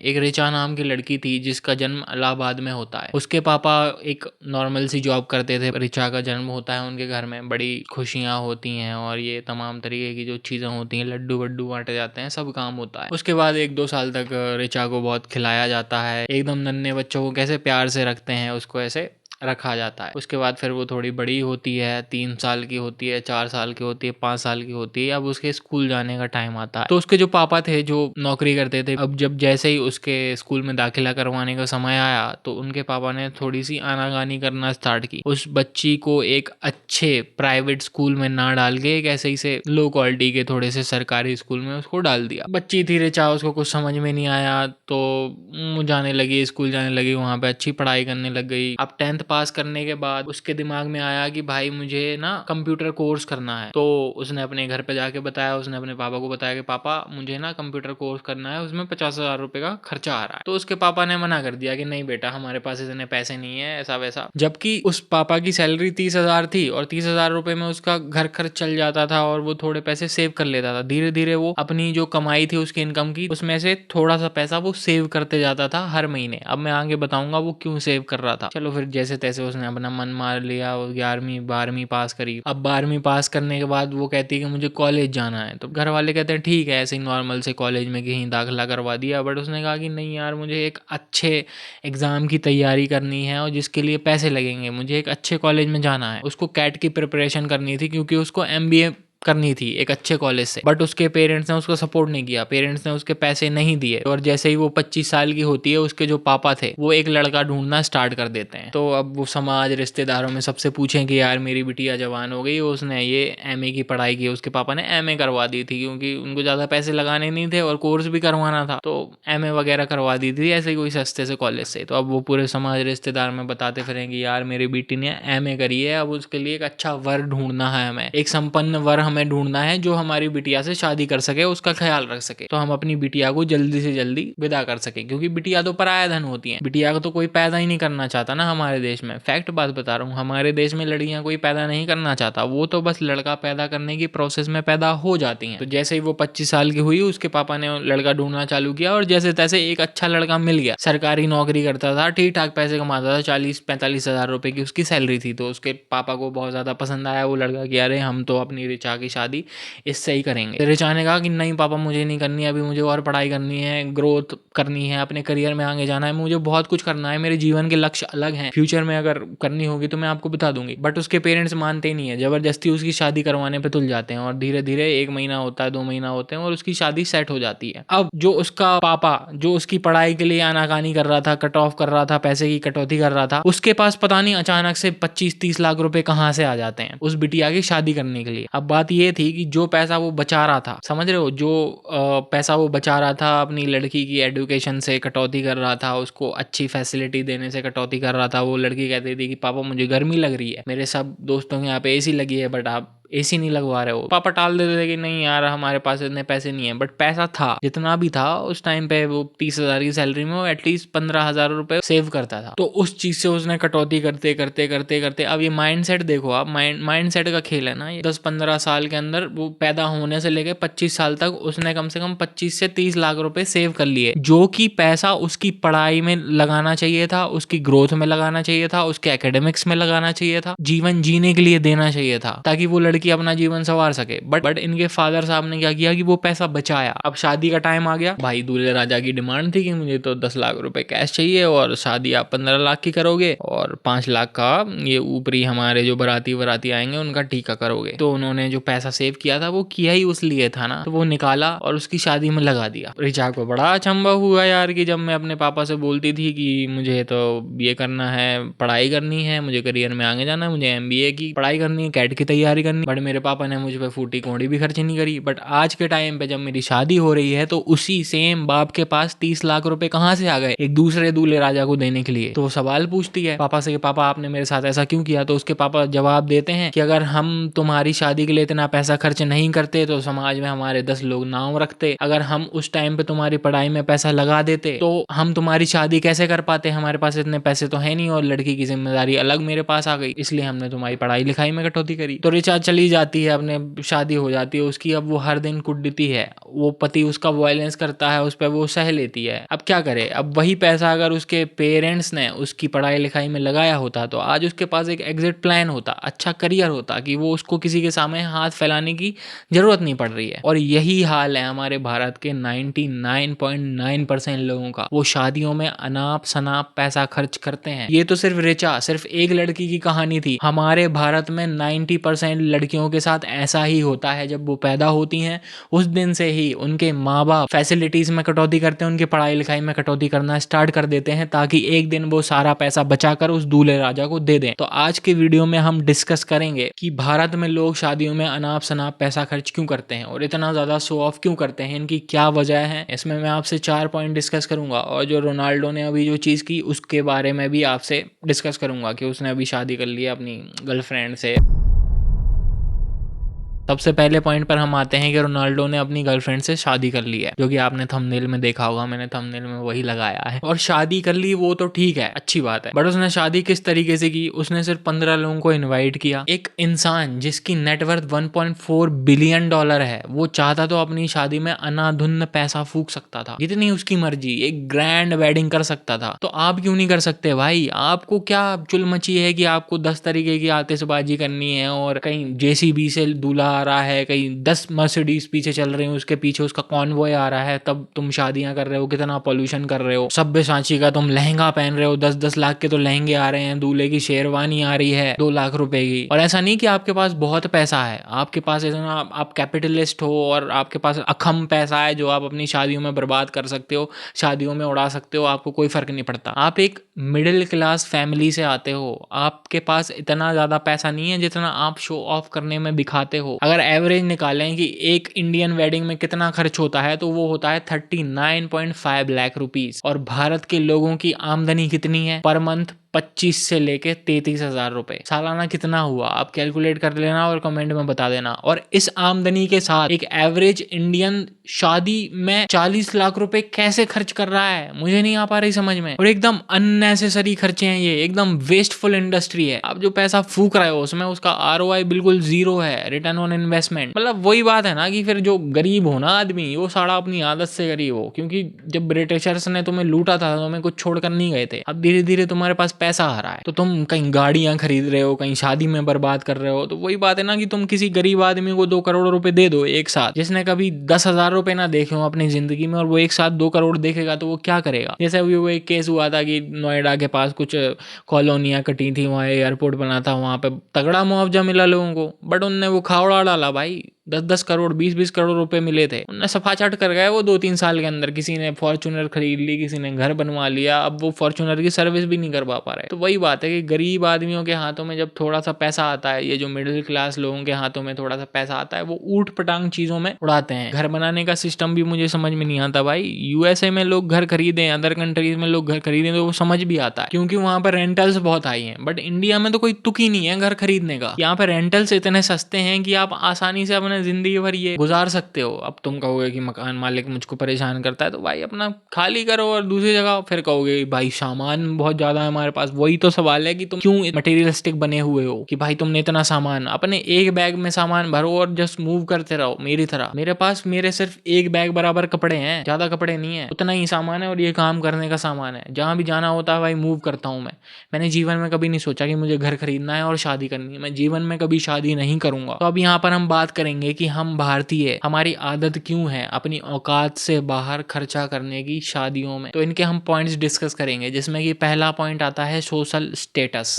एक रिचा नाम की लड़की थी जिसका जन्म इलाहाबाद में होता है। उसके पापा एक नॉर्मल सी जॉब करते थे। रिचा का जन्म होता है उनके घर में, बड़ी खुशियाँ होती हैं और ये तमाम तरीके की जो चीज़ें होती हैं, लड्डू वड्डू बाँटे जाते हैं, सब काम होता है। उसके बाद 1-2 साल तक रिचा को बहुत खिलाया जाता है। एकदम नन्हे बच्चों को कैसे प्यार से रखते हैं, उसको ऐसे रखा जाता है। उसके बाद फिर वो थोड़ी बड़ी होती है, 3 साल की होती है, 4 साल की होती है, 5 साल की होती है। अब उसके स्कूल जाने का टाइम आता है। तो उसके जो पापा थे जो नौकरी करते थे, अब जब जैसे ही उसके स्कूल में दाखिला करवाने का समय आया तो उनके पापा ने थोड़ी सी आनाकानी करना स्टार्ट की। उस बच्ची को एक अच्छे प्राइवेट स्कूल में ना डाल के एक ऐसे ही से लो क्वालिटी के थोड़े से सरकारी स्कूल में उसको डाल दिया। बच्ची थी रिचा, उसको कुछ समझ में नहीं आया तो जाने लगी, स्कूल जाने लगी, वहाँ पे अच्छी पढ़ाई करने लग गई। अब 10th पास करने के बाद उसके दिमाग में आया कि भाई मुझे ना कंप्यूटर कोर्स करना है। तो उसने अपने घर पे जाके बताया, उसने अपने पापा को बताया कि पापा मुझे ना कंप्यूटर कोर्स करना है, उसमें 50,000 रुपए का खर्चा आ रहा है। तो उसके पापा ने मना कर दिया कि नहीं बेटा, हमारे पास इतने पैसे नहीं है, ऐसा वैसा। जबकि उस पापा की सैलरी 30,000 थी और 30,000 रुपए में उसका घर खर्च चल जाता था और वो थोड़े पैसे सेव कर लेता था। धीरे धीरे वो अपनी जो कमाई थी उसकी इनकम की, उसमें से थोड़ा सा पैसा वो सेव करते जाता था हर महीने। अब मैं आगे बताऊंगा वो क्यों सेव कर रहा था। चलो फिर जैसे तैसे उसने अपना मन मार लिया, 11वीं 12वीं पास करी। अब 12वीं पास करने के बाद वो कहती है कि मुझे कॉलेज जाना है। तो घर वाले कहते हैं ठीक है, ऐसे ही नॉर्मल से कॉलेज में कहीं दाखिला करवा दिया। बट उसने कहा कि नहीं यार, मुझे एक अच्छे एग्जाम की तैयारी करनी है और जिसके लिए पैसे लगेंगे, मुझे एक अच्छे कॉलेज में जाना है। उसको कैट की प्रिपरेशन करनी थी क्योंकि उसको MBA करनी थी एक अच्छे कॉलेज से। बट उसके पेरेंट्स ने उसको सपोर्ट नहीं किया, पेरेंट्स ने उसके पैसे नहीं दिए। और जैसे ही वो 25 साल की होती है, उसके जो पापा थे वो एक लड़का ढूंढना स्टार्ट कर देते हैं। तो अब वो समाज रिश्तेदारों में सबसे पूछें कि यार मेरी बिटिया जवान हो गई, उसने ये MA की पढ़ाई की। उसके पापा ने MA करवा दी थी क्योंकि उनको ज़्यादा पैसे लगाने नहीं थे और कोर्स भी करवाना था, तो MA वगैरह करवा दी थी ऐसे कोई सस्ते से कॉलेज से। तो अब वो पूरे समाज रिश्तेदार में बताते फिरेंगे यार मेरी बेटी ने MA करी है, अब उसके लिए एक अच्छा वर ढूंढना है, हमें एक संपन्न वर हमें ढूंढना है जो हमारी बिटिया से शादी कर सके, उसका ख्याल रख सके, तो हम अपनी बिटिया को जल्दी से जल्दी विदा कर सके। क्योंकि बिटिया तो पराया धन होती है, बिटिया को तो कोई पैदा ही नहीं करना चाहता ना हमारे देश में। फैक्ट बात बता रहा हूँ, हमारे देश में लड़कियां कोई पैदा नहीं करना चाहता, वो तो बस लड़का पैदा करने की प्रोसेस में पैदा हो जाती हैं। तो जैसे ही वो 25 साल की हुई, उसके पापा ने लड़का ढूंढना चालू किया और जैसे तैसे एक अच्छा लड़का मिल गया। सरकारी नौकरी करता था, ठीक ठाक पैसे कमाता था, 40-45 हजार रुपए की उसकी सैलरी थी। तो उसके पापा को बहुत ज्यादा पसंद आया वो लड़का कि अरे हम तो अपनी रिचा की शादी इससे ही करेंगे। रिचा ने कहा कि नहीं पापा, मुझे नहीं करनी, अभी मुझे और पढ़ाई करनी है, ग्रोथ करनी है, अपने करियर में आगे जाना है, मुझे बहुत कुछ करना है, मेरे जीवन के लक्ष्य अलग हैं, फ्यूचर में अगर करनी होगी तो मैं आपको बता दूंगी। बट उसके पेरेंट्स मानते ही नहीं है, जबरदस्ती उसकी शादी करवाने पे तुल जाते हैं और धीरे धीरे 1 महीना होता है, 2 महीना होते हैं और उसकी शादी सेट हो जाती है। अब जो उसका पापा जो उसकी पढ़ाई के लिए आनाकानी कर रहा था, कट ऑफ कर रहा था, पैसे की कटौती कर रहा था, उसके पास पता नहीं अचानक से 25-30 लाख रुपए कहाँ से आ जाते हैं उस बिटिया की शादी करने के लिए। अब बात ये थी कि जो पैसा वो बचा रहा था, समझ रहे हो, जो पैसा वो बचा रहा था अपनी लड़की की एजुकेशन से कटौती कर रहा था, उसको अच्छी फैसिलिटी देने से कटौती कर रहा था। वो लड़की कहती थी कि पापा मुझे गर्मी लग रही है, मेरे सब दोस्तों के यहाँ पे AC लगी है बट आप AC नहीं लगवा रहे हो। पापा टाल देते थे कि नहीं यार हमारे पास इतने पैसे नहीं है। बट पैसा था, जितना भी था उस टाइम पे वो 30,000 की सैलरी में वो एटलीस्ट 15,000 रुपए सेव करता था। तो उस चीज से उसने कटौती करते करते करते करते, अब ये माइंडसेट देखो आप, माइंडसेट का खेल है ना ये। 10-15 साल के अंदर वो पैदा होने से लेकर 25 साल तक उसने कम से कम 25 से 30 लाख रुपए सेव कर लिए, जो कि पैसा उसकी पढ़ाई में लगाना चाहिए था, उसकी ग्रोथ में लगाना चाहिए था, उसके एकेडमिक्स में लगाना चाहिए था, जीवन जीने के लिए देना चाहिए था ताकि वो लड़की अपना जीवन संवार सके। बट इनके फादर साहब ने क्या किया कि वो पैसा बचाया। अब शादी का टाइम आ गया, भाई दूल्हे राजा की डिमांड थी कि मुझे तो 10 लाख रुपए कैश चाहिए और शादी आप 15 लाख की करोगे और 5 लाख का ये ऊपरी हमारे जो बराती आएंगे उनका टीका करोगे। तो उन्होंने जो पैसा सेव किया था वो किया ही उस लिए था ना, तो वो निकाला और उसकी शादी में लगा दिया। रिचा को बड़ा अचंभा हुआ यार कि जब मैं अपने पापा से बोलती थी कि मुझे तो ये करना है, पढ़ाई करनी है, मुझे करियर में आगे जाना है, मुझे MBA की पढ़ाई करनी है, कैट की तैयारी करनी, बट मेरे पापा ने मुझ पे फूटी कौड़ी भी खर्च नहीं करी। बट आज के टाइम पे जब मेरी शादी हो रही है तो उसी सेम बाप के पास 30 लाख रुपए कहाँ से आ गए एक दूसरे दूल्हे राजा को देने के लिए। तो वो सवाल पूछती है पापा से कि पापा आपने मेरे साथ ऐसा क्यों किया। तो उसके पापा जवाब देते हैं कि अगर हम तुम्हारी शादी के लिए इतना पैसा खर्च नहीं करते तो समाज में हमारे 10 लोग नाम रखते, अगर हम उस टाइम पे तुम्हारी पढ़ाई में पैसा लगा देते तो हम तुम्हारी शादी कैसे कर पाते, हमारे पास इतने पैसे तो है नहीं और लड़की की जिम्मेदारी अलग मेरे पास आ गई, इसलिए हमने तुम्हारी पढ़ाई लिखाई में कटौती करी। तो रिचा चली चली जाती है, अपने शादी हो जाती है उसकी, अब वो हर दिन कुटती है, वो पति उसका वायलेंस करता है उस पर, वो सह लेती है। अब क्या करे, अब वही पैसा अगर उसके पेरेंट्स ने उसकी पढ़ाई लिखाई में लगाया होता तो आज उसके पास एक एग्जिट प्लान होता, अच्छा करियर होता, कि वो उसको किसी के सामने हाथ फैलाने की जरूरत नहीं पड़ रही है। और यही हाल है हमारे भारत के 99.9% लोगों का। वो शादियों में अनाप शनाप पैसा खर्च करते हैं। ये तो सिर्फ ऋचा, सिर्फ एक लड़की की कहानी थी। हमारे भारत में 90% लड़कियों के साथ ऐसा ही होता है। जब वो पैदा होती हैं उस दिन से ही उनके माँ बाप फैसिलिटीज में कटौती करते हैं, उनकी पढ़ाई लिखाई में कटौती करना स्टार्ट कर देते हैं, ताकि एक दिन वो सारा पैसा बचाकर उस दूल्हे राजा को दे दें। तो आज के वीडियो में हम डिस्कस करेंगे कि भारत में लोग शादियों में अनाप शनाप पैसा खर्च क्यों करते हैं और इतना ज्यादा शो ऑफ क्यों करते हैं, इनकी क्या वजह है। इसमें मैं आपसे 4 पॉइंट डिस्कस करूंगा, और जो रोनाल्डो ने अभी जो चीज की उसके बारे में भी आपसे डिस्कस करूंगा कि उसने अभी शादी कर ली है अपनी गर्लफ्रेंड से। सबसे पहले पॉइंट पर हम आते हैं कि रोनाल्डो ने अपनी गर्लफ्रेंड से शादी कर ली है, जो कि आपने थंबनेल में देखा होगा, मैंने थंबनेल में वही लगाया है। और शादी कर ली वो तो ठीक है, अच्छी बात है, बट उसने शादी किस तरीके से की। उसने सिर्फ 15 लोगों को इनवाइट किया। एक इंसान जिसकी नेटवर्थ 1.4 बिलियन डॉलर है, वो चाहता तो अपनी शादी में अनाधुन्न पैसा फूक सकता था, जितनी उसकी मर्जी, एक ग्रैंड वेडिंग कर सकता था। तो आप क्यों नहीं कर सकते भाई? आपको क्या चुल मची है कि आपको 10 तरीके की आतिशबाजी करनी है, और कहीं जेसीबी से दूल्हा आ रहा है, कहीं 10 मर्सिडीज पीछे चल रही हैं, उसके पीछे उसका कॉन्वॉय आ रहा है, तब तुम शादियां कर रहे हो, कितना पॉल्यूशन कर रहे हो। सब्यसाची का तुम लहंगा पहन रहे हो, 10-10 लाख के तो लहंगे आ रहे हैं, दूल्हे की शेरवानी आ रही है 2 लाख रुपए की। और ऐसा नहीं कि आपके पास बहुत पैसा है, आपके पास इतना, आप कैपिटलिस्ट हो और आपके पास अखम पैसा है जो आप अपनी शादियों में बर्बाद कर सकते हो, शादियों में उड़ा सकते हो, आपको कोई फर्क नहीं पड़ता। आप एक मिडिल क्लास फैमिली से आते हो, आपके पास इतना ज्यादा पैसा नहीं है जितना आप शो ऑफ करने में दिखाते हो। अगर एवरेज निकालें कि एक इंडियन वेडिंग में कितना खर्च होता है, तो वो होता है 39.5 लाख रुपीस। और भारत के लोगों की आमदनी कितनी है पर मंथ? 25 से लेके 33,000 रुपए। सालाना कितना हुआ आप कैलकुलेट कर लेना और कमेंट में बता देना। और इस आमदनी के साथ एक एवरेज इंडियन शादी में 40 लाख रुपए कैसे खर्च कर रहा है, मुझे नहीं आ पा रही समझ में। और एकदम अननेसेसरी खर्चे हैं ये, एकदम वेस्टफुल इंडस्ट्री है। आप जो पैसा फूक रहे हो उसमें उसका आरओआई बिल्कुल जीरो है, रिटर्न ऑन इन्वेस्टमेंट। मतलब वही बात है ना कि फिर जो गरीब हो ना आदमी, वो सारा अपनी आदत से गरीब हो, क्योंकि जब ब्रिटिशर्स ने तुम्हें लूटा था तुम्हें कुछ छोड़ कर नहीं गए थे। अब धीरे धीरे तुम्हारे पास पैसा आ रहा है तो तुम कहीं गाड़ियां खरीद रहे हो, कहीं शादी में बर्बाद कर रहे हो। तो वही बात है ना कि तुम किसी गरीब आदमी को 2 करोड़ रुपए दे दो एक साथ, जिसने कभी 10,000 रुपए ना देखे हो अपनी जिंदगी में, और वो एक साथ 2 करोड़ देखेगा तो वो क्या करेगा। जैसे अभी वो एक केस हुआ था कि नोएडा के पास कुछ कॉलोनियां कटी थी, वहां एयरपोर्ट बना था, वहां पे तगड़ा मुआवजा मिला लोगों को, बट उनने वो खावड़ा डाला भाई। 10-10 करोड़ 20-20 करोड़ रुपए मिले थे, उनने सफा चट कर गए वो 2-3 साल के अंदर। किसी ने फॉर्च्यूनर खरीद ली, किसी ने घर बनवा लिया, अब वो फॉर्च्यूनर की सर्विस भी नहीं करवा पा रहे। तो वही बात है कि गरीब आदमियों के हाथों में जब थोड़ा सा पैसा आता है, ये जो मिडिल क्लास लोगों के हाथों में थोड़ा सा पैसा आता है, वो ऊट पटांग चीजों में उड़ाते हैं। घर बनाने का सिस्टम भी मुझे समझ में नहीं आता भाई। यूएसए में लोग घर खरीदे, अदर कंट्रीज में लोग घर खरीदे तो वो समझ भी आता है, क्योंकि वहां पर रेंटल्स बहुत हाई हैं। बट इंडिया में तो कोई तुक ही नहीं है घर खरीदने का। यहाँ पे रेंटल्स इतने सस्ते हैं कि आप आसानी से अपने जिंदगी भर ये गुजार सकते हो। अब तुम कहोगे कि मकान मालिक मुझको परेशान करता है, तो भाई अपना खाली करो और दूसरी जगह। फिर कहोगे भाई सामान बहुत ज्यादा है हमारे पास। वही तो सवाल है कि तुम क्यों मटेरियलिस्टिक बने हुए हो कि भाई तुमने इतना सामान, अपने एक बैग में सामान भरो और जस्ट मूव करते रहो मेरी तरह। मेरे पास मेरे सिर्फ एक बैग बराबर कपड़े हैं, ज्यादा कपड़े नहीं है, उतना ही सामान है और ये काम करने का सामान है। जहां भी जाना होता है भाई मूव करता हूं मैं। मैंने जीवन में कभी नहीं सोचा कि मुझे घर खरीदना है और शादी करनी है। मैं जीवन में कभी शादी नहीं करूंगा। तो अब यहाँ पर हम बात करेंगे कि हम भारतीय, हमारी आदत क्यों है अपनी औकात से बाहर खर्चा करने की शादियों में। तो इनके हम पॉइंट्स डिस्कस करेंगे, जिसमें कि पहला पॉइंट आता है सोशल स्टेटस।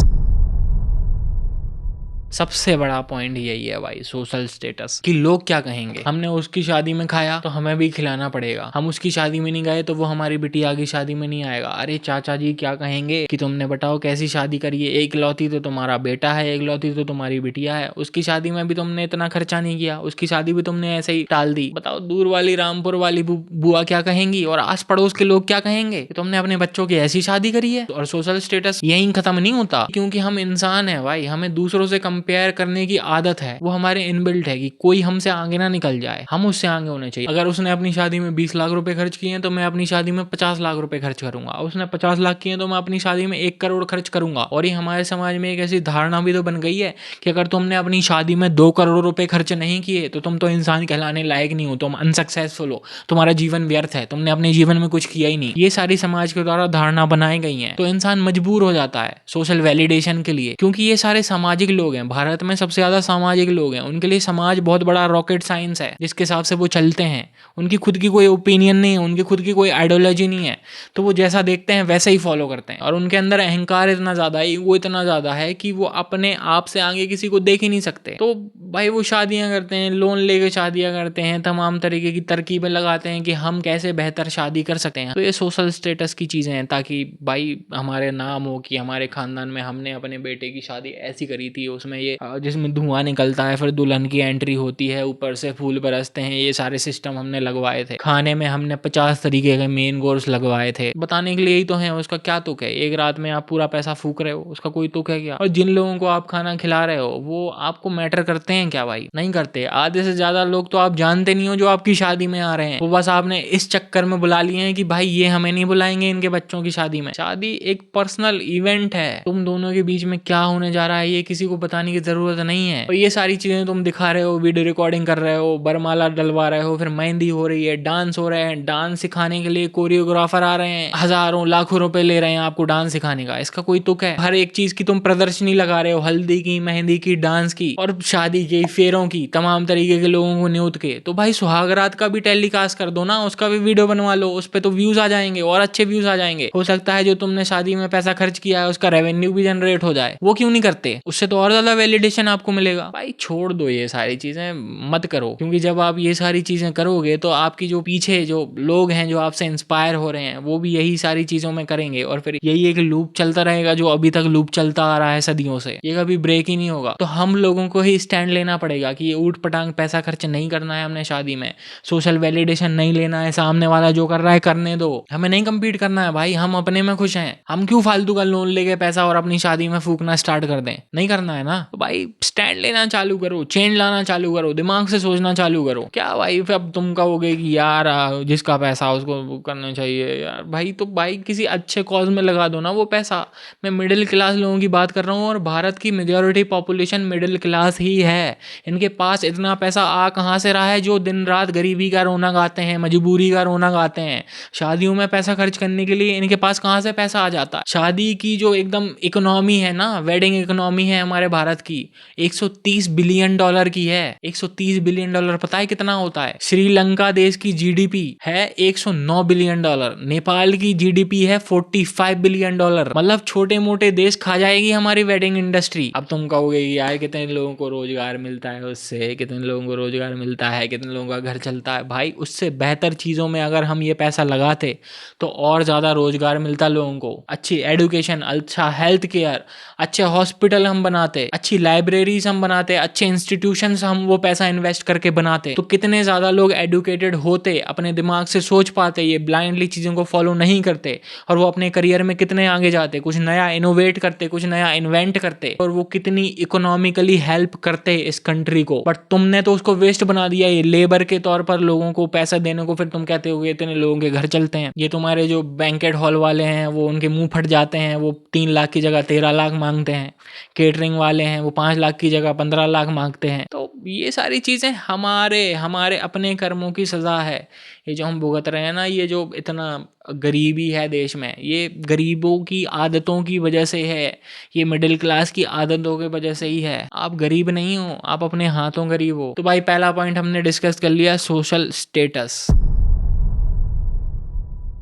सबसे बड़ा पॉइंट यही है भाई, सोशल स्टेटस, कि लोग क्या कहेंगे। हमने उसकी शादी में खाया तो हमें भी खिलाना पड़ेगा, हम उसकी शादी में नहीं गए तो वो हमारी बिटिया की शादी में नहीं आएगा। अरे चाचा जी क्या कहेंगे कि तुमने बताओ कैसी शादी करी है, एक लौती तो तुम्हारा बेटा है, एक लौती तो तुम्हारी बिटिया है, उसकी शादी में भी तुमने इतना खर्चा नहीं किया, उसकी शादी भी तुमने ऐसे ही टाल दी। बताओ दूर वाली रामपुर वाली बुआ क्या कहेंगी, और आस पड़ोस के लोग क्या कहेंगे कि तुमने अपने बच्चों की ऐसी शादी करी है। और सोशल स्टेटस यही खत्म नहीं होता, क्योंकि हम इंसान है भाई, हमें दूसरों से कंपेयर करने की आदत है वो हमारे इनबिल्ट है कि कोई हमसे आगे ना निकल जाए, हम उससे आगे होने चाहिए। अगर उसने अपनी शादी में 20 लाख रुपए खर्च किए हैं तो मैं अपनी शादी में 50 लाख रुपए खर्च करूंगा। उसने 50 लाख किए हैं तो मैं अपनी शादी में 1 करोड़ खर्च करूंगा। और ये हमारे समाज में एक ऐसी धारणा भी तो बन गई है कि अगर तुमने अपनी शादी में 2 करोड़ रुपए खर्च नहीं किए तो तुम तो इंसान कहलाने लायक नहीं हो, तुम अनसक्सेसफुल हो, तुम्हारा जीवन व्यर्थ है, तुमने अपने जीवन में कुछ किया ही नहीं। ये सारी समाज के द्वारा धारणा बनाई गई है। तो इंसान मजबूर हो जाता है सोशल वैलिडेशन के लिए, क्योंकि ये सारे सामाजिक लोग हैं। भारत में सबसे ज्यादा सामाजिक लोग हैं, उनके लिए समाज बहुत बड़ा रॉकेट साइंस है जिसके हिसाब से वो चलते हैं। उनकी खुद की कोई ओपिनियन नहीं है, उनकी खुद की कोई आइडियोलॉजी नहीं है, तो वो जैसा देखते हैं वैसे ही फॉलो करते हैं। और उनके अंदर अहंकार इतना ज्यादा है, ईगो इतना ज्यादा है कि वो अपने आप से आगे किसी को देख ही नहीं सकते। तो भाई वो शादियां करते हैं, लोन लेके शादियां करते हैं, तमाम तरीके की तरकीबें लगाते हैं कि हम कैसे बेहतर शादी कर सकते हैं। तो ये सोशल स्टेटस की चीजें हैं, ताकि भाई हमारे नाम हो कि हमारे खानदान में हमने अपने बेटे की शादी ऐसी करी थी, उसमें ये जिसमें धुआं निकलता है, फिर दुल्हन की एंट्री होती है, ऊपर से फूल बरसते हैं, ये सारे सिस्टम हमने लगवाए थे। खाने में हमने 50 तरीके के मेन कोर्स लगवाए थे। बताने के लिए ही तो है, उसका क्या तुक है? एक रात में आप पूरा पैसा फूक रहे हो, उसका कोई तुक है क्या? और जिन लोगों को आप खाना खिला रहे हो वो आपको मैटर करते हैं क्या? भाई नहीं करते। आधे से ज्यादा लोग तो आप जानते नहीं हो जो आपकी शादी में आ रहे हैं, वो बस आपने इस चक्कर में बुला लिए हैं कि भाई ये हमें नहीं बुलाएंगे इनके बच्चों की शादी में। शादी एक पर्सनल इवेंट है, तुम दोनों के बीच में क्या होने जा रहा है ये किसी को बताने की जरूरत नहीं है। और ये सारी चीजें तुम दिखा रहे हो, वीडियो रिकॉर्डिंग कर रहे हो, बरमाला डलवा रहे हो, फिर मेहंदी हो रही है, डांस हो रहे हैं, डांस सिखाने के लिए कोरियोग्राफर आ रहे हैं, हजारों लाखों रुपए ले रहे हैं आपको डांस सिखाने का। इसका कोई तुक है? हर एक चीज की तुम प्रदर्शनी लगा रहे हो, हल्दी की, मेहंदी की, डांस की, और शादी की, फेरों की, तमाम तरीके के लोगों को न्योत के। तो भाई सुहागरात का भी टेलीकास्ट कर दो ना, उसका भी वीडियो बनवा लो, उस पर तो व्यूज आ जाएंगे और अच्छे व्यूज आ जाएंगे। हो सकता है जो तुमने शादी में पैसा खर्च किया है उसका रेवेन्यू भी जनरेट हो जाए। वो क्यों नहीं करते? उससे तो और ज्यादा वैलिडेशन आपको मिलेगा। भाई छोड़ दो ये सारी चीजें, मत करो, क्योंकि जब आप ये सारी चीजें करोगे तो आपकी जो पीछे जो लोग हैं जो आपसे इंस्पायर हो रहे हैं वो भी यही सारी चीजों में करेंगे, और फिर यही एक लूप चलता रहेगा जो अभी तक लूप चलता आ रहा है सदियों से, ये कभी ब्रेक ही नहीं होगा। तो हम लोगों को ही स्टैंड लेना पड़ेगा कि ये ऊट पटांग पैसा खर्च नहीं करना है हमने शादी में, सोशल वैलिडेशन नहीं लेना है, सामने वाला जो कर रहा है करने दो, हमें नहीं कम्पीट करना है भाई, हम अपने में खुश हैं। हम क्यों फालतू का लोन लेके पैसा और अपनी शादी में फूकना स्टार्ट कर दें? नहीं करना है ना। तो भाई स्टैंड लेना चालू करो, चेंज लाना चालू करो, दिमाग से सोचना चालू करो। क्या भाई फिर अब तुम कहोगे कि यार जिसका पैसा उसको करना चाहिए यार, भाई तो भाई किसी अच्छे कॉज में लगा दो ना वो पैसा। मैं मिडिल क्लास लोगों की बात कर रहा हूँ, और भारत की मेजॉरिटी पॉपुलेशन मिडिल क्लास ही है। इनके पास इतना पैसा आ कहाँ से रहा है जो दिन रात गरीबी का रोना गाते हैं, मजबूरी का रोना गाते हैं। शादियों में पैसा खर्च करने के लिए इनके पास कहाँ से पैसा आ जाता है? शादी की जो एकदम इकोनॉमी है ना, वेडिंग इकोनॉमी है हमारे भारत की, 130 बिलियन डॉलर की है। 130 बिलियन डॉलर पता है कितना होता है? श्रीलंका देश की जीडीपी है 109 बिलियन डॉलर, नेपाल की जीडीपी है 45 बिलियन डॉलर। मतलब छोटे मोटे देश खा जाएगी हमारी वेडिंग इंडस्ट्री। अब तुम कहोगे यार कितने लोगों को रोजगार मिलता है उससे, कितने लोगों को रोजगार मिलता है, कितने लोगों का घर चलता है। भाई उससे बेहतर चीजों में अगर हम ये पैसा लगाते तो और ज्यादा रोजगार मिलता लोगों को, अच्छी एजुकेशन, अच्छा हेल्थ केयर, अच्छे हॉस्पिटल हम बनाते, अच्छी लाइब्रेरीज हम बनाते, अच्छे इंस्टीट्यूशंस हम वो पैसा इन्वेस्ट करके बनाते, तो कितने ज्यादा लोग एडुकेटेड होते, अपने दिमाग से सोच पाते, ये ब्लाइंडली चीजों को फॉलो नहीं करते, और वो अपने करियर में कितने आगे जाते, कुछ नया इनोवेट करते, कुछ नया इन्वेंट करते, और वो कितनी इकोनॉमिकली हेल्प करते इस कंट्री को। बट तुमने तो उसको वेस्ट बना दिया, ये लेबर के तौर पर लोगों को पैसा देने को। फिर तुम कहते हो इतने लोगों के घर चलते हैं। ये तुम्हारे जो बैंकेट हॉल वाले हैं वो उनके मुंह फट जाते हैं, वो 3 लाख की जगह 13 लाख मांगते हैं। केटरिंग वाले हैं वो 5 लाख की जगह 15 लाख मांगते हैं। तो ये सारी चीजें हमारे अपने कर्मों की सजा है। ये जो हम भुगत रहे हैं ना, ये जो इतना गरीबी है देश में, ये गरीबों की आदतों की वजह से है, ये मिडिल क्लास की आदतों की वजह से ही है। आप गरीब नहीं हो, आप अपने हाथों गरीब हो। तो भाई पहला पॉइंट हमने डिस्कस कर लिया, सोशल स्टेटस।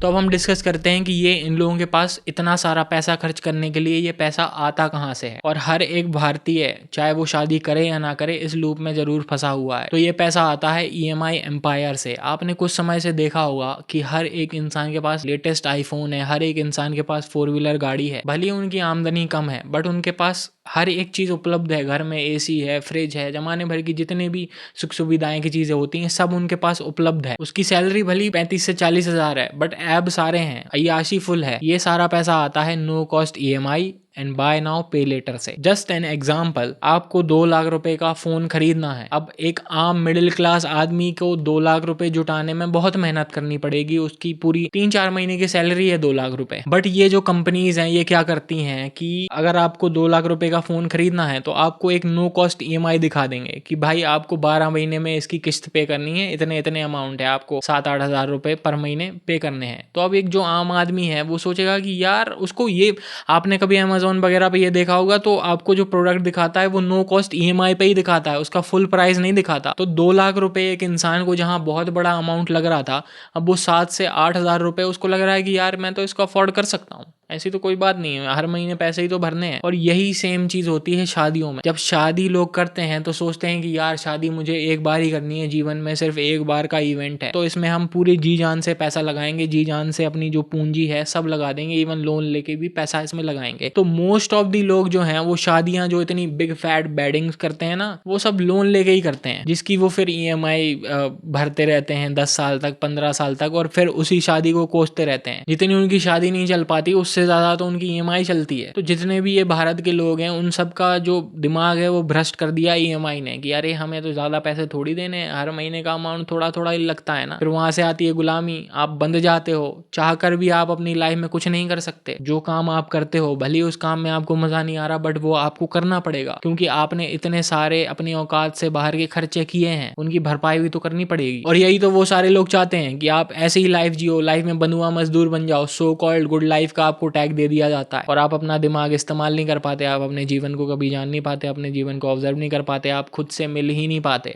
तो अब हम डिस्कस करते हैं कि ये इन लोगों के पास इतना सारा पैसा खर्च करने के लिए ये पैसा आता कहाँ से है। और हर एक भारतीय चाहे वो शादी करे या ना करे इस लूप में जरूर फंसा हुआ है। तो ये पैसा आता है ईएमआई एम्पायर से। आपने कुछ समय से देखा होगा कि हर एक इंसान के पास लेटेस्ट आईफोन है, हर एक इंसान के पास 4 व्हीलर गाड़ी है। भले उनकी आमदनी कम है बट उनके पास हर एक चीज उपलब्ध है। घर में एसी है, फ्रिज है, जमाने भर की जितने भी सुख सुविधाएं की चीजें होती हैं सब उनके पास उपलब्ध है। उसकी सैलरी भली 35 से 40 हजार है बट ऐब सारे हैं, अय्याशी फुल है। ये सारा पैसा आता है no cost EMI and buy now pay later से। जस्ट एन एग्जाम्पल, आपको 2 लाख रुपए का फोन खरीदना है। अब एक आम मिडिल क्लास आदमी को 2 लाख रुपए जुटाने में बहुत मेहनत करनी पड़ेगी, उसकी पूरी 3-4 महीने की सैलरी है 2 लाख रुपए। बट ये जो कंपनीज हैं ये क्या करती हैं कि अगर आपको 2 लाख रुपए का फोन खरीदना है तो आपको एक नो कॉस्ट EMI दिखा देंगे कि भाई आपको 12 महीने में इसकी किस्त पे करनी है, इतने इतने अमाउंट है, आपको 7-8 हजार रुपए पर महीने पे करने हैं। तो अब एक जो आम आदमी है वो सोचेगा कि यार उसको ये, आपने कभी अमेजोन वगैरह पे ये देखा होगा तो आपको जो प्रोडक्ट दिखाता है वो नो कॉस्ट EMI पे ही दिखाता है, उसका फुल प्राइस नहीं दिखाता। तो 2 लाख रुपए एक इंसान को जहां बहुत बड़ा अमाउंट लग रहा था, अब वो 7 से 8 हजार रुपए उसको लग रहा है कि यार मैं तो इसको अफोर्ड कर सकता हूँ, ऐसी तो कोई बात नहीं है, हर महीने पैसे ही तो भरने हैं। और यही सेम चीज होती है शादियों में। जब शादी लोग करते हैं तो सोचते हैं कि यार शादी मुझे एक बार ही करनी है, जीवन में सिर्फ एक बार का इवेंट है, तो इसमें हम पूरी जी जान से पैसा लगाएंगे, जी जान से अपनी जो पूंजी है सब लगा देंगे, इवन लोन लेके भी पैसा इसमें लगाएंगे। तो मोस्ट ऑफ दी लोग जो हैं वो शादियां जो इतनी बिग फैट वेडिंग्स करते हैं ना, वो सब लोन लेके ही करते हैं, जिसकी वो फिर EMI भरते रहते हैं 10 साल तक, 15 साल तक, और फिर उसी शादी को कोसते रहते हैं। जितनी उनकी शादी नहीं चल पाती उससे ज्यादा तो उनकी EMI चलती है। तो जितने भी ये भारत के लोग हैं उन सब का जो दिमाग है वो भ्रष्ट कर दिया EMI ने कि अरे हमें तो ज्यादा पैसे थोड़ी देने हैं, हर महीने का अमाउंट थोड़ा थोड़ा ही लगता है ना। फिर वहां से आती है गुलामी, आप बंध जाते हो, चाह कर भी आप अपनी लाइफ में कुछ नहीं कर सकते। जो काम आप करते हो भले उस काम में आपको मजा नहीं आ रहा, बट वो आपको करना पड़ेगा क्योंकि आपने इतने सारे अपनी औकात से बाहर के खर्चे किए हैं, उनकी भरपाई भी तो करनी पड़ेगी। और यही तो वो सारे लोग चाहते हैं कि आप ऐसे ही लाइफ जियो, लाइफ में बंधुआ मजदूर बन जाओ, सो कॉल्ड गुड लाइफ का आपको टैग दे दिया जाता है और आप अपना दिमाग इस्तेमाल नहीं कर पाते, आप अपने जीवन को कभी जान नहीं पाते, अपने जीवन को ऑब्जर्व नहीं कर पाते, आप खुद से मिल ही नहीं पाते।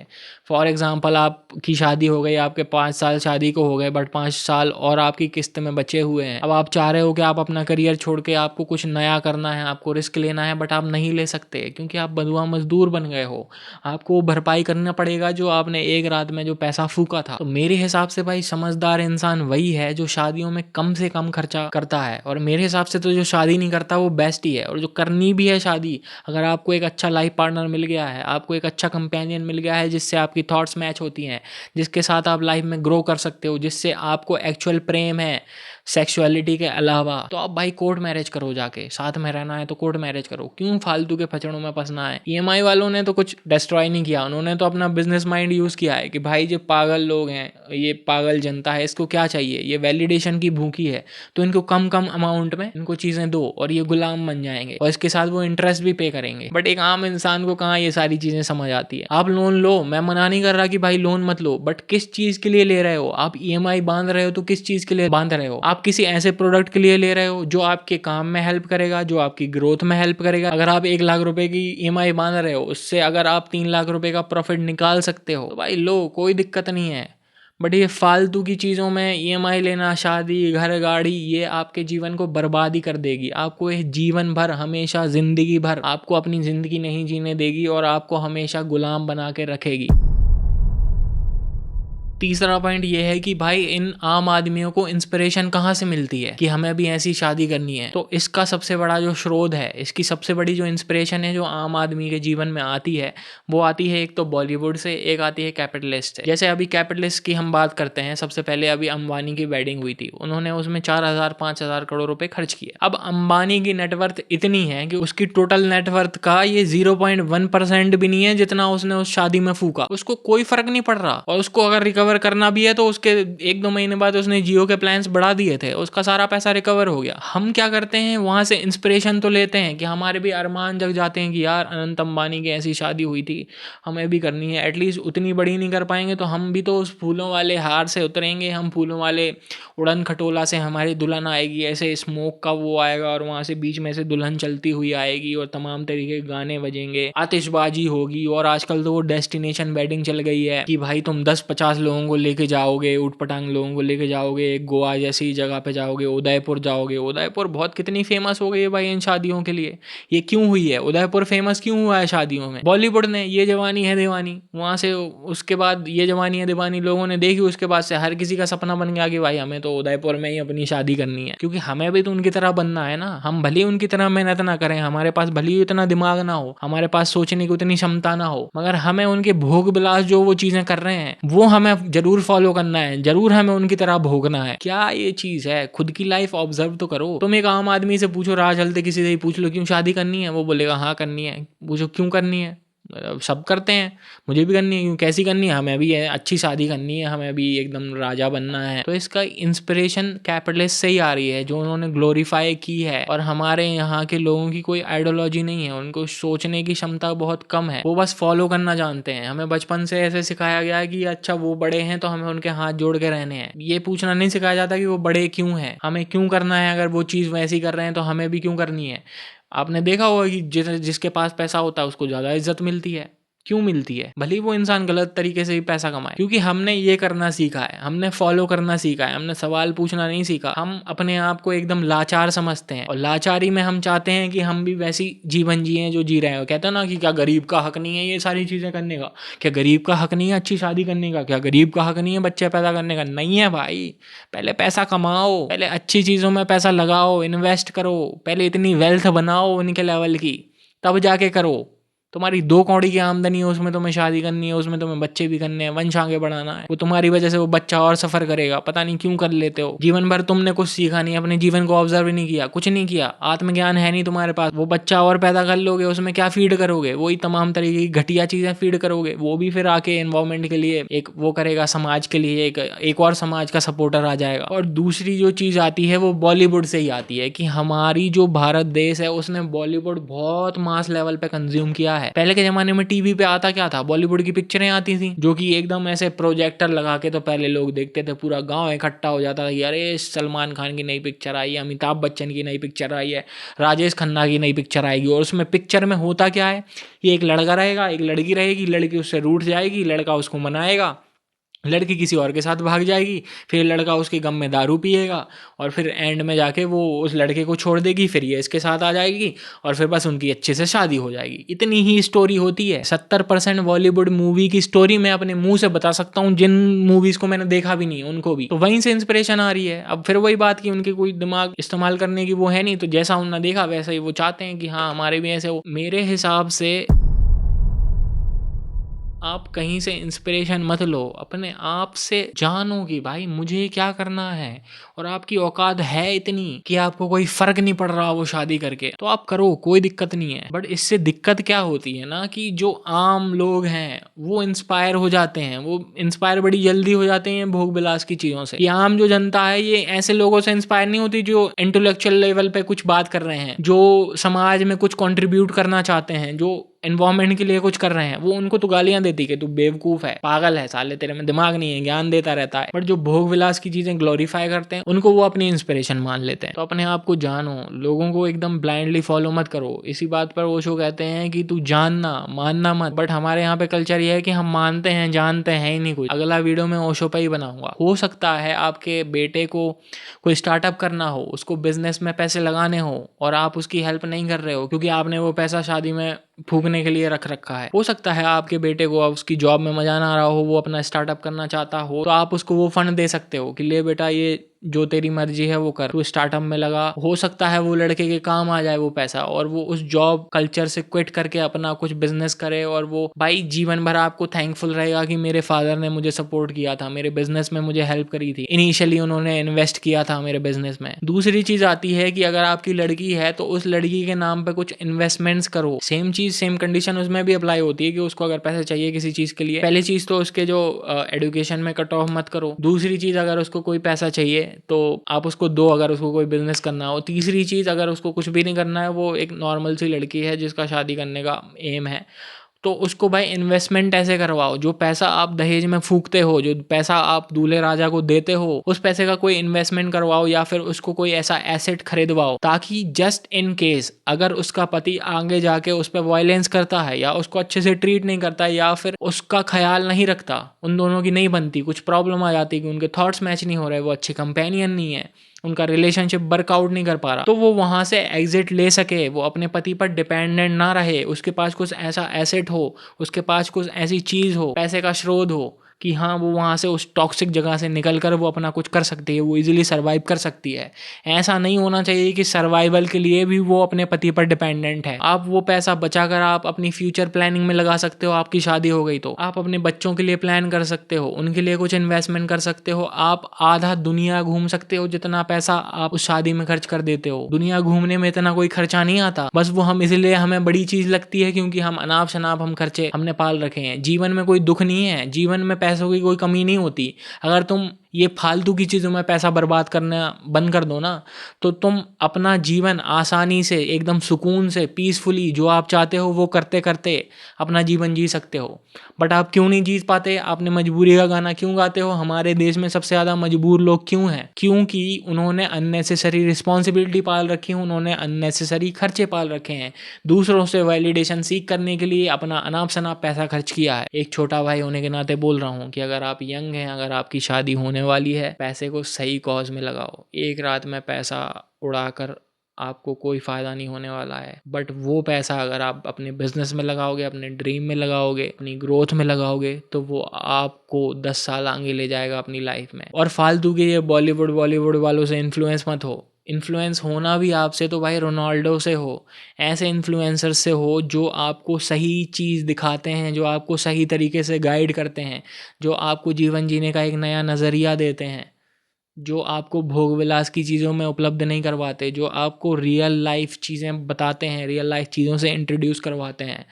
फॉर एग्जाम्पल, आपकी शादी हो गई, आपके 5 साल शादी को हो गए, बट 5 साल और आपकी किस्त में बचे हुए हैं। अब आप चाह रहे हो कि आप अपना करियर छोड़ के आपको कुछ नया करना है, आपको रिस्क लेना है, बट आप नहीं ले सकते क्योंकि आप बंधुआ मजदूर बन गए हो। आपको भरपाई करना पड़ेगा जो आपने एक रात में जो पैसा फूका था। तो मेरे हिसाब से भाई समझदार इंसान वही है जो शादियों में कम से कम खर्चा करता है, और मेरे हिसाब से तो जो शादी नहीं करता वो बेस्ट ही है। और जो करनी भी है शादी, अगर आपको एक अच्छा लाइफ पार्टनर मिल गया है, आपको एक अच्छा कंपेनियन मिल गया है जिससे आपकी थॉट्स मैच होती हैं, जिसके साथ आप लाइफ में ग्रो कर सकते हो, जिससे आपको एक्चुअल प्रेम है सेक्सुअलिटी के अलावा, तो आप भाई कोर्ट मैरिज करो, जाके साथ में रहना है तो कोर्ट मैरिज करो, क्यों फालतू के फचड़ों में फंसना है। EMI वालों ने तो कुछ डिस्ट्रॉय नहीं किया, उन्होंने तो अपना बिजनेस माइंड यूज किया है कि भाई जो पागल लोग हैं, ये पागल जनता है, इसको क्या चाहिए, ये वैलिडेशन की भूखी है, तो इनको कम कम अमाउंट में इनको चीजें दो और ये गुलाम बन जाएंगे और इसके साथ वो इंटरेस्ट भी पे करेंगे। बट एक आम इंसान को कहाँ ये सारी चीजें समझ आती है। आप लोन लो, मैं मना नहीं कर रहा कि भाई लोन मत लो, बट किस चीज के लिए ले रहे हो आप? EMI बांध रहे हो तो किस चीज के लिए बांध रहे हो? आप किसी ऐसे प्रोडक्ट के लिए ले रहे हो जो आपके काम में हेल्प करेगा, जो आपकी ग्रोथ में हेल्प करेगा। अगर आप 1 लाख रुपए की EMI बांध रहे हो, उससे अगर आप 3 लाख रुपए का प्रॉफिट निकाल सकते हो तो भाई लो, कोई दिक्कत नहीं है। बट ये फालतू की चीज़ों में EMI लेना, शादी, घर, गाड़ी, ये आपके जीवन को बर्बाद ही कर देगी। आपको ये जीवन भर, हमेशा जिंदगी भर आपको अपनी जिंदगी नहीं जीने देगी और आपको हमेशा गुलाम बना के रखेगी। तीसरा पॉइंट ये है कि भाई इन आम आदमियों को इंस्पिरेशन कहाँ से मिलती है कि हमें भी ऐसी शादी करनी है। तो इसका सबसे बड़ा जो स्रोत है, इसकी सबसे बड़ी जो इंस्पिरेशन है जो आम आदमी के जीवन में आती है, वो आती है एक तो बॉलीवुड से, एक आती है कैपिटलिस्ट से। जैसे अभी कैपिटलिस्ट की हम बात करते हैं, सबसे पहले अभी अंबानी की वेडिंग हुई थी, उन्होंने उसमें 4,000-5,000 करोड़ रुपए खर्च किए। अब अंबानी की नेटवर्थ इतनी है कि उसकी टोटल नेटवर्थ का ये 0.1% भी नहीं है जितना उसने उस शादी में फूका। उसको कोई फर्क नहीं पड़ रहा, और उसको अगर रिकवर करना भी है तो उसके 1-2 महीने बाद उसने जियो के प्लान्स बढ़ा दिए थे, उसका सारा पैसा रिकवर हो गया। हम क्या करते हैं, वहां से इंस्पिरेशन तो लेते हैं कि हमारे भी अरमान जग जाते हैं कि यार अनंत अंबानी की ऐसी शादी हुई थी, हमें भी करनी है। एटलीस्ट उतनी बड़ी नहीं कर पाएंगे तो हम भी तो उस फूलों वाले हार से उतरेंगे, हम फूलों वाले उड़न खटोला से हमारी दुल्हन आएगी, ऐसे स्मोक का वो आएगा और वहां से बीच में से दुल्हन चलती हुई आएगी और तमाम तरीके के गाने बजेंगे, आतिशबाजी होगी। और आजकल तो वो डेस्टिनेशन वेडिंग चल गई है कि भाई तुम 10-50 लोगों को लेके जाओगे, ऊट पटांग लोगों को लेके जाओगे, एक गोवा जैसी जगह पे जाओगे, उदयपुर जाओगे। उदयपुर बहुत कितनी फेमस हो गई है भाई इन शादियों के लिए। ये क्यों हुई है, उदयपुर फेमस क्यों हुआ है शादियों में? बॉलीवुड ने ये जवानी है दीवानी, वहां से उसके बाद ये जवानी है दीवानी लोगों ने देखी, उसके बाद से हर किसी का सपना बन गया कि भाई हमें तो उदयपुर में ही अपनी शादी करनी है, क्योंकि हमें भी तो उनकी तरह बनना है ना। हम भले उनकी तरह मेहनत ना करें, हमारे पास भले ही इतना दिमाग ना हो, हमारे पास सोचने की उतनी क्षमता ना हो, मगर हमें उनके भोग विलास जो वो चीजें कर रहे हैं वो हमें जरूर फॉलो करना है, जरूर हमें उनकी तरह भोगना है। क्या ये चीज है? खुद की लाइफ ऑब्जर्व तो करो। तुम एक आम आदमी से पूछो, राह चलते किसी से ही पूछ लो क्यों शादी करनी है, वो बोलेगा हाँ करनी है। पूछो क्यों करनी है, सब करते हैं, मुझे भी करनी है। क्यों, कैसी करनी है? हमें भी अच्छी शादी करनी है, हमें भी एकदम राजा बनना है। तो इसका इंस्पिरेशन कैपिटलिस्ट से ही आ रही है, जो उन्होंने ग्लोरीफाई की है। और हमारे यहाँ के लोगों की कोई आइडियोलॉजी नहीं है, उनको सोचने की क्षमता बहुत कम है, वो बस फॉलो करना जानते हैं। हमें बचपन से ऐसे सिखाया गया है कि अच्छा वो बड़े हैं तो हमें उनके हाथ जोड़ के रहने हैं। ये पूछना नहीं सिखाया जाता कि वो बड़े क्यों हैं, हमें क्यों करना है। अगर वो चीज़ वैसी कर रहे हैं तो हमें भी क्यों करनी है। आपने देखा होगा कि जिसके पास पैसा होता है उसको ज़्यादा इज्जत मिलती है। क्यों मिलती है? भले ही वो इंसान गलत तरीके से भी पैसा कमाए, क्योंकि हमने ये करना सीखा है, हमने फॉलो करना सीखा है, हमने सवाल पूछना नहीं सीखा। हम अपने आप को एकदम लाचार समझते हैं और लाचारी में हम चाहते हैं कि हम भी वैसी जीवन जिए जो जी रहे हो। कहते हैं ना कि क्या गरीब का हक नहीं है ये सारी चीज़ें करने का? क्या गरीब का हक नहीं है अच्छी शादी करने का? क्या गरीब का हक नहीं है बच्चे पैदा करने का? नहीं है भाई। पहले पैसा कमाओ, पहले अच्छी चीज़ों में पैसा लगाओ, इन्वेस्ट करो, पहले इतनी वेल्थ बनाओ उनके लेवल की, तब जाके करो। तुम्हारी 2 कौड़ी की आमदनी है, उसमें तुम्हें शादी करनी है, उसमें तुम्हें बच्चे भी करने हैं, वंश आगे बढ़ाना है। वो तुम्हारी वजह से वो बच्चा और सफर करेगा, पता नहीं क्यों कर लेते हो। जीवन भर तुमने कुछ सीखा नहीं, अपने जीवन को ऑब्जर्व नहीं किया, कुछ नहीं किया, आत्मज्ञान है नहीं तुम्हारे पास। वो बच्चा और पैदा कर लोगे, उसमें क्या फीड करोगे? वही तमाम तरीके की घटिया चीजें फीड करोगे। वो भी फिर आके एनवायरमेंट के लिए एक वो करेगा, समाज के लिए एक और समाज का सपोर्टर आ जाएगा। और दूसरी जो चीज आती है वो बॉलीवुड से ही आती है कि हमारी जो भारत देश है उसने बॉलीवुड बहुत मास लेवल पे कंज्यूम किया है। पहले के जमाने में टीवी पे आता क्या था? बॉलीवुड की पिक्चरें आती थी, जो कि एकदम ऐसे प्रोजेक्टर लगा के तो पहले लोग देखते थे, पूरा गांव इकट्ठा हो जाता था कि अरे सलमान खान की नई पिक्चर आई है, अमिताभ बच्चन की नई पिक्चर आई है, राजेश खन्ना की नई पिक्चर आएगी। और उसमें पिक्चर में होता क्या है, ये एक लड़का रहेगा, एक लड़की रहेगी, लड़की उससे रूठ जाएगी, लड़का उसको मनाएगा, लड़की किसी और के साथ भाग जाएगी, फिर लड़का उसके गम में दारू पिएगा और फिर एंड में जाके वो उस लड़के को छोड़ देगी, फिर ये इसके साथ आ जाएगी और फिर बस उनकी अच्छे से शादी हो जाएगी। इतनी ही स्टोरी होती है। 70% बॉलीवुड मूवी की स्टोरी मैं अपने मुंह से बता सकता हूँ, जिन मूवीज को मैंने देखा भी नहीं उनको भी। तो वहीं से इंस्पिरेशन आ रही है। अब फिर वही बात कि उनके कोई दिमाग इस्तेमाल करने की वो है नहीं, तो जैसा उन्होंने देखा वैसा ही वो चाहते हैं कि हाँ हमारे भी ऐसे हो। मेरे हिसाब से आप कहीं से इंस्पिरेशन मत लो, अपने आप से जानो कि भाई मुझे क्या करना है। और आपकी औकात है इतनी कि आपको कोई फर्क नहीं पड़ रहा वो शादी करके, तो आप करो, कोई दिक्कत नहीं है। बट इससे दिक्कत क्या होती है ना, कि जो आम लोग हैं वो इंस्पायर हो जाते हैं, वो इंस्पायर बड़ी जल्दी हो जाते हैं भोग विलास की चीजों से। ये आम जो जनता है ये ऐसे लोगों से इंस्पायर नहीं होती जो इंटेलेक्चुअल लेवल पे कुछ बात कर रहे हैं, जो समाज में कुछ कंट्रीब्यूट करना चाहते हैं, जो एनवायरमेंट के लिए कुछ कर रहे हैं। वो उनको तो गालियां देती कि तू बेवकूफ है, पागल है, साले तेरे में दिमाग नहीं है, ज्ञान देता रहता है। बट जो भोग विलास की चीजें ग्लोरीफाई करते हैं उनको वो अपनी इंस्पिरेशन मान लेते हैं। तो अपने आप को जानो, लोगों को एकदम ब्लाइंडली फॉलो मत करो। इसी बात पर ओशो कहते हैं कि तू जानना, मानना मत। बट हमारे यहाँ पे कल्चर ये है कि हम मानते हैं, जानते हैं ही नहीं कुछ। अगला वीडियो में ओशो पे ही बनाऊंगा। हो सकता है आपके बेटे को कोई स्टार्टअप करना हो, उसको बिजनेस में पैसे लगाने हो और आप उसकी हेल्प नहीं कर रहे हो क्योंकि आपने वो पैसा शादी में फूकने के लिए रख रखा है। हो सकता है आपके बेटे को उसकी जॉब में मजा ना आ रहा हो, वो अपना स्टार्टअप करना चाहता हो, तो आप उसको वो फंड दे सकते हो कि ले बेटा ये जो तेरी मर्जी है वो कर, तू स्टार्टअप में लगा। हो सकता है वो लड़के के काम आ जाए वो पैसा और वो उस जॉब कल्चर से क्विट करके अपना कुछ बिजनेस करे और वो भाई जीवन भर आपको थैंकफुल रहेगा कि मेरे फादर ने मुझे सपोर्ट किया था, मेरे बिजनेस में मुझे हेल्प करी थी, इनिशियली उन्होंने इन्वेस्ट किया था मेरे बिजनेस में। दूसरी चीज आती है कि अगर आपकी लड़की है तो उस लड़की के नाम पे कुछ इन्वेस्टमेंट्स करो। सेम चीज सेम कंडीशन उसमें भी अप्लाई होती है कि उसको अगर पैसे चाहिए किसी चीज के लिए, पहली चीज तो उसके जो एडुकेशन में कट ऑफ मत करो। दूसरी चीज अगर उसको कोई पैसा चाहिए तो आप उसको दो, अगर उसको कोई बिजनेस करना हो। तीसरी चीज अगर उसको कुछ भी नहीं करना है, वो एक नॉर्मल सी लड़की है जिसका शादी करने का एम है, तो उसको भाई इन्वेस्टमेंट ऐसे करवाओ। जो पैसा आप दहेज में फूकते हो, जो पैसा आप दूल्हे राजा को देते हो, उस पैसे का कोई इन्वेस्टमेंट करवाओ या फिर उसको कोई ऐसा एसेट खरीदवाओ ताकि जस्ट इन केस अगर उसका पति आगे जाके उस पर वायलेंस करता है या उसको अच्छे से ट्रीट नहीं करता या फिर उसका ख्याल नहीं रखता, उन दोनों की नहीं बनती, कुछ प्रॉब्लम आ जाती है कि उनके थॉट्स मैच नहीं हो रहे, वो अच्छे कंपेनियन नहीं है, उनका रिलेशनशिप वर्कआउट नहीं कर पा रहा, तो वो वहां से एग्जिट ले सके, वो अपने पति पर डिपेंडेंट ना रहे, उसके पास कुछ ऐसा एसेट हो, उसके पास कुछ ऐसी चीज हो, पैसे का स्रोत हो कि हाँ वो वहाँ से उस टॉक्सिक जगह से निकल कर वो अपना कुछ कर सकती है, वो इजीली सर्वाइव कर सकती है। ऐसा नहीं होना चाहिए कि सर्वाइवल के लिए भी वो अपने पति पर डिपेंडेंट है। आप वो पैसा बचाकर आप अपनी फ्यूचर प्लानिंग में लगा सकते हो। आपकी शादी हो गई तो आप अपने बच्चों के लिए प्लान कर सकते हो, उनके लिए कुछ इन्वेस्टमेंट कर सकते हो। आप आधा दुनिया घूम सकते हो जितना पैसा आप उस शादी में खर्च कर देते हो। दुनिया घूमने में इतना कोई खर्चा नहीं आता, बस वो हम इसलिए हमें बड़ी चीज लगती है क्योंकि हम अनाप शनाप हम खर्चे हमने पाल रखे हैं। जीवन में कोई दुख नहीं है, जीवन में पैसों की कोई कमी नहीं होती। अगर तुम ये फालतू की चीज़ों में पैसा बर्बाद करना बंद कर दो ना, तो तुम अपना जीवन आसानी से एकदम सुकून से पीसफुली जो आप चाहते हो वो करते करते अपना जीवन जी सकते हो। बट आप क्यों नहीं जी पाते? आपने मजबूरी का गाना क्यों गाते हो? हमारे देश में सबसे ज़्यादा मजबूर लोग क्यों हैं? क्योंकि उन्होंने अननेसेसरी रिस्पॉन्सिबिलिटी पाल रखी है, उन्होंने अननेसेसरी खर्चे पाल रखे हैं। दूसरों से वैलिडेशन सीख करने के लिए अपना अनाप शनाप पैसा खर्च किया है। एक छोटा भाई होने के नाते बोल रहा हूँ कि अगर आप यंग हैं, अगर आपकी शादी होने वाली है, पैसे को सही कॉज में लगाओ। एक रात में पैसा उड़ाकर आपको कोई फ़ायदा नहीं होने वाला है। बट वो पैसा अगर आप अपने बिजनेस में लगाओगे, अपने ड्रीम में लगाओगे, अपनी ग्रोथ में लगाओगे, तो वो आपको 10 साल आगे ले जाएगा अपनी लाइफ में। और फालतू के ये बॉलीवुड वालों से इन्फ्लुएंस मत हो। इन्फ्लुएंस होना भी आपसे तो भाई रोनाल्डो से हो, ऐसे इन्फ्लुएंसर से हो जो आपको सही चीज़ दिखाते हैं, जो आपको सही तरीके से गाइड करते हैं, जो आपको जीवन जीने का एक नया नज़रिया देते हैं, जो आपको भोग विलास की चीज़ों में उपलब्ध नहीं करवाते, जो आपको रियल लाइफ चीज़ें बताते हैं, रियल लाइफ चीज़ों से इंट्रोड्यूस करवाते हैं।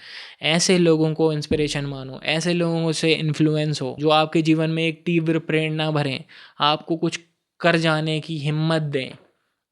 ऐसे लोगों को इंस्पिरेशन मानो, ऐसे लोगों से इन्फ्लुएंस हो जो आपके जीवन में एक तीव्र प्रेरणा भरें, आपको कुछ कर जाने की हिम्मत दें।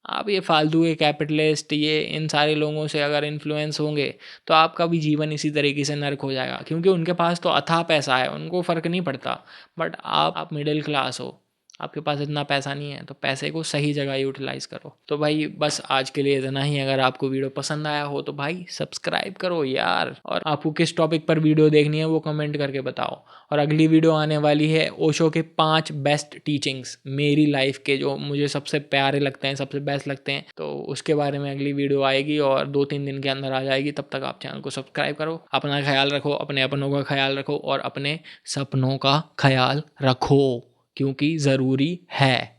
आप ये फालतू के कैपिटलिस्ट ये इन सारे लोगों से अगर इन्फ्लुएंस होंगे तो आपका भी जीवन इसी तरीके से नर्क हो जाएगा, क्योंकि उनके पास तो अथाह पैसा है, उनको फ़र्क नहीं पड़ता। बट आप मिडिल क्लास हो, आपके पास इतना पैसा नहीं है, तो पैसे को सही जगह यूटिलाइज करो। तो भाई बस आज के लिए इतना ही। अगर आपको वीडियो पसंद आया हो तो भाई सब्सक्राइब करो यार, और आपको किस टॉपिक पर वीडियो देखनी है वो कमेंट करके बताओ। और अगली वीडियो आने वाली है ओशो के 5 बेस्ट टीचिंग्स मेरी लाइफ के, जो मुझे सबसे प्यारे लगते हैं, सबसे बेस्ट लगते हैं, तो उसके बारे में अगली वीडियो आएगी और 2-3 दिन के अंदर आ जाएगी। तब तक आप चैनल को सब्सक्राइब करो, अपना ख्याल रखो, अपने अपनों का ख्याल रखो और अपने सपनों का ख्याल रखो, क्योंकि ज़रूरी है।